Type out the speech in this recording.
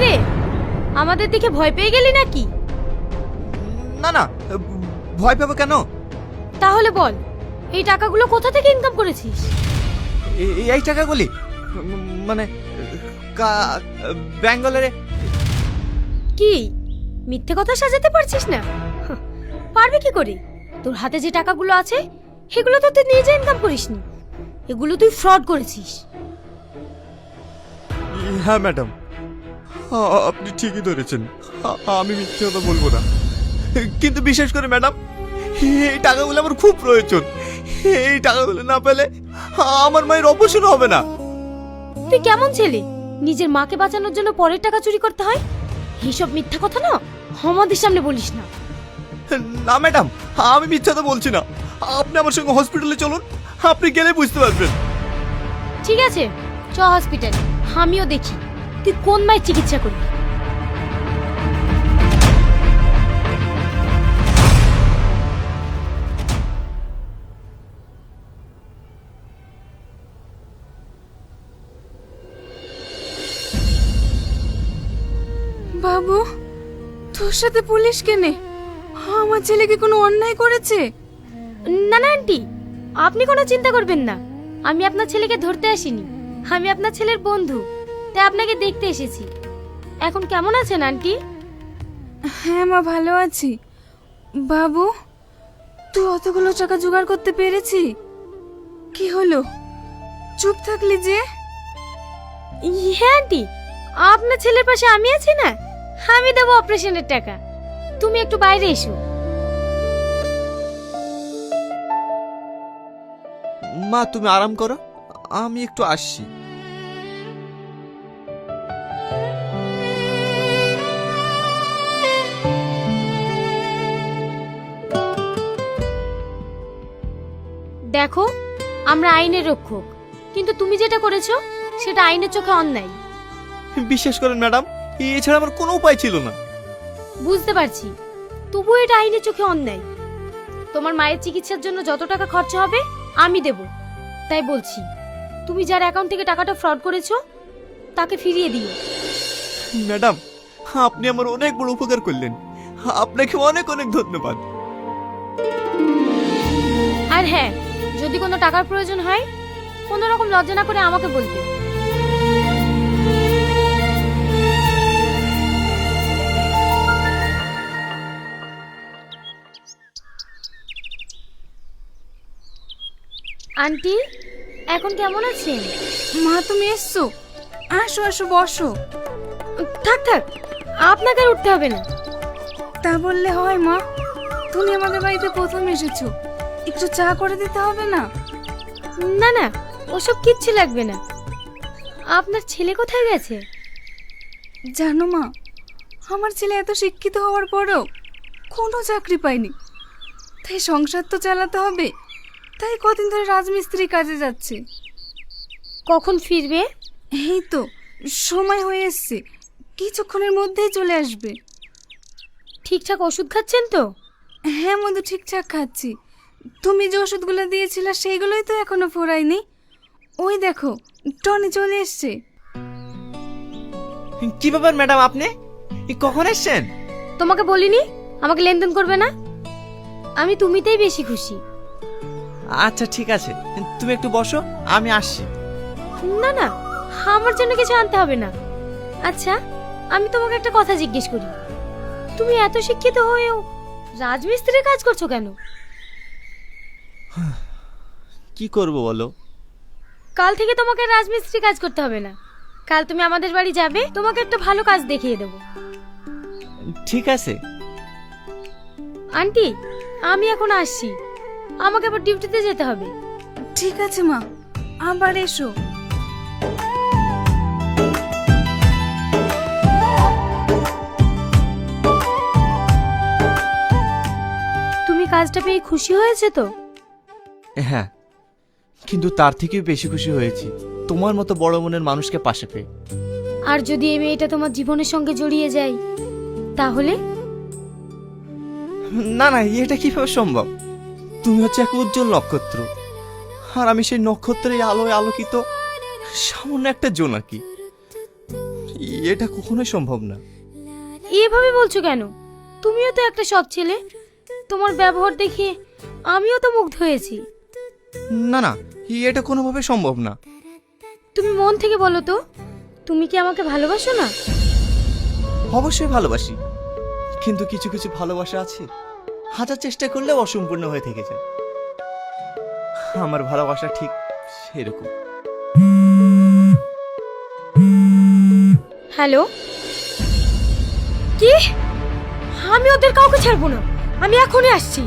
রে, আমাদের দেখে ভয় পেয়ে গেলি নাকি? না না, ভয় পাবো কেন? তাহলে বল, এই টাকাগুলো কোথা থেকে ইনকাম করেছিস? এই টাকাগুলি মানে ব্যাঙ্গালোরে। কি মিথ্যে কথা সাজাতে পারছিস না? হাহ, পারবে কি করে? তোর হাতে যে টাকাগুলো আছে সেগুলো তো তুই নিজে ইনকাম করিসনি, এগুলো তুই ফ্রড করেছিস। হ্যাঁ ম্যাডাম, আপনি ঠিকই ধরেছেন, আমি মিথ্যে কথা বলবো না। কিন্তু বিশেষ করে ম্যাডাম, এই টাকাগুলো আমার খুব প্রয়োজন। এই টাকাগুলো না পেলে আমার মায়ের অপারেশন হবে না। তুই কেমন ছেলে, নিজের মাকে বাঁচানোর জন্য পরের টাকা চুরি করতে হয়? এইসব মিথ্যা কথা না আমাদের সামনে বলিস না। না ম্যাডাম, আমি মিথ্যা কথা বলছি না। আপনি আমার সঙ্গে হসপিটালে চলুন, আপনি গেলে বুঝতে পারবেন। ঠিক আছে, চ হসপিটালে, আমিও দেখি তুই কোন মায়ের চিকিৎসা করবি। বাবু, তোর সাথে পুলিশ কেনে? আমার ছেলে কি কোনো অন্যায় করেছে? না না আন্টি, আপনি কোনো চিন্তা করবেন না, আমি আপনার ছেলেকে ধরতে আসিনি, আমি আপনার ছেলের বন্ধু, তাই আপনাকে দেখতে এসেছি। এখন কেমন আছেন আন্টি? হ্যাঁ মা, ভালো আছি। বাবু, তুই অতগুলো টাকা জোগাড় করতে পেরেছি? কি হলো, চুপ থাকলি যে? হ্যাঁ আন্টি, আপনার ছেলের পাশে আমি আছি না, আমি দেবো অপারেশনের টাকা। তুমি একটু বাইরে এসো। মা তুমি আরাম করো, আমি একটু আসছি। দেখো, আমরা আইনের রক্ষক, কিন্তু তুমি যেটা করেছো সেটা আইনের চোখে অন্যায়। বিশ্বাস করেন ম্যাডাম, এছাড়া আমার কোনো উপায় ছিল না। বুঝতে পারছি, তবু এটা আইনের চোখে অন্যায়। তোমার মায়ের চিকিৎসার জন্য যত টাকা খরচা হবে আমি দেব। তাই বলছি, তুমি যার অ্যাকাউন্ট থেকে টাকাটা ফ্রড করেছো তাকে ফিরিয়ে দিও। ম্যাডাম, আপনি আমার অনেক বড় উপকার করলেন, আপনাকে অনেক অনেক ধন্যবাদ। আর হ্যাঁ, যদি কোনো টাকার প্রয়োজন হয় কোনো রকম লজ্জা না করে আমাকে বলবে। আন্টি, এখন কেমন আছেন? মা, তুমি এসছো? আসো আসো, বসো। থাক থাক, আপনাকে আর উঠতে হবে না। তা বললে হয় মা? তুমি আমাদের বাড়িতে প্রথম এসেছো, একটু চা করে দিতে হবে না? না না, ওসব কিচ্ছু লাগবে না। আপনার ছেলে কোথায় গেছে? জানো মা, আমার ছেলে এত শিক্ষিত হওয়ার পরেও কোনো চাকরি পায়নি, তাই সংসার তো চালাতে হবে, তাই কদিন ধরে রাজমিস্ত্রি কাজে যাচ্ছে। কখন ফিরবে? এই তো সময় হয়ে এসছে, কিছুক্ষণের মধ্যেই চলে আসবে। ঠিকঠাক ওষুধ খাচ্ছেন তো? হ্যাঁ মধু, ঠিকঠাক খাচ্ছি। তুমি যে ওষুধগুলো দিয়েছিলে সেইগুলোই তো এখনো ফোরায়নি। ওই দেখো, টনি চলে এসছে। কি ব্যাপার ম্যাডাম, আপনি কখন এসেছেন? তোমাকে বলিনি আমাকে লেনদেন করবে না? আমি তুমিতেই বেশি খুশি। আচ্ছা ঠিক আছে, তুমি একটু বসো, আমি আসছি। না না, আমার জন্য কিছু আনতে হবে না। আচ্ছা, আমি তোমাকে একটা কথা জিজ্ঞেস করি, তুমি এত শিক্ষিত হয়েও রাজমিস্ত্রির কাজ করছো কেন? কি করব বলো? কাল থেকে তোমাকে রাজমিস্ত্রি কাজ করতে হবে না, কাল তুমি আমাদের বাড়ি যাবে, তোমাকে একটা ভালো কাজ দেখিয়ে দেবো। ঠিক আছে আন্টি, আমি এখন আসছি, আমাকে আবার ডিউটিতে যেতে হবে। ঠিক আছে মা, আবার এসো। তুমি কাজটা পেয়ে খুশি হয়েছে তো? হ্যাঁ, কিন্তু তার থেকেও বেশি খুশি হয়েছি তোমার মতো বড় মনের মানুষকে পাশে পেয়ে। আর যদি এই মেয়েটা তোমার জীবনের সঙ্গে জড়িয়ে যায় তাহলে? না না, এটা কিভাবে সম্ভব? তুমি হচ্ছে এক উজ্জ্বল নক্ষত্র, আর আমি সেই নক্ষত্রের আলোয় আলোকিত সামান্য একটা জোনাকি। এটা কখনোই সম্ভব না। এভাবে বলছো কেন? তুমিও তো একটা সৎ ছেলে, তোমার ব্যবহার দেখে আমিও তো মুগ্ধ হয়েছি। না না, এটা কোনোভাবে সম্ভব না। তুমি মন থেকে বলো তো, তুমি কি আমাকে ভালোবাসো না? অবশ্যই ভালোবাসি, কিন্তু কিছু কিছু ভালোবাসা আছে হাজার চেষ্টা করলেও অসম্পূর্ণ হয়ে থেকে যায়। আমার ভালোবাসা ঠিক সেরকম। হ্যালো, কি? আমি ওদের কাউকে ছাড়বো না, আমি এখনই আসছি।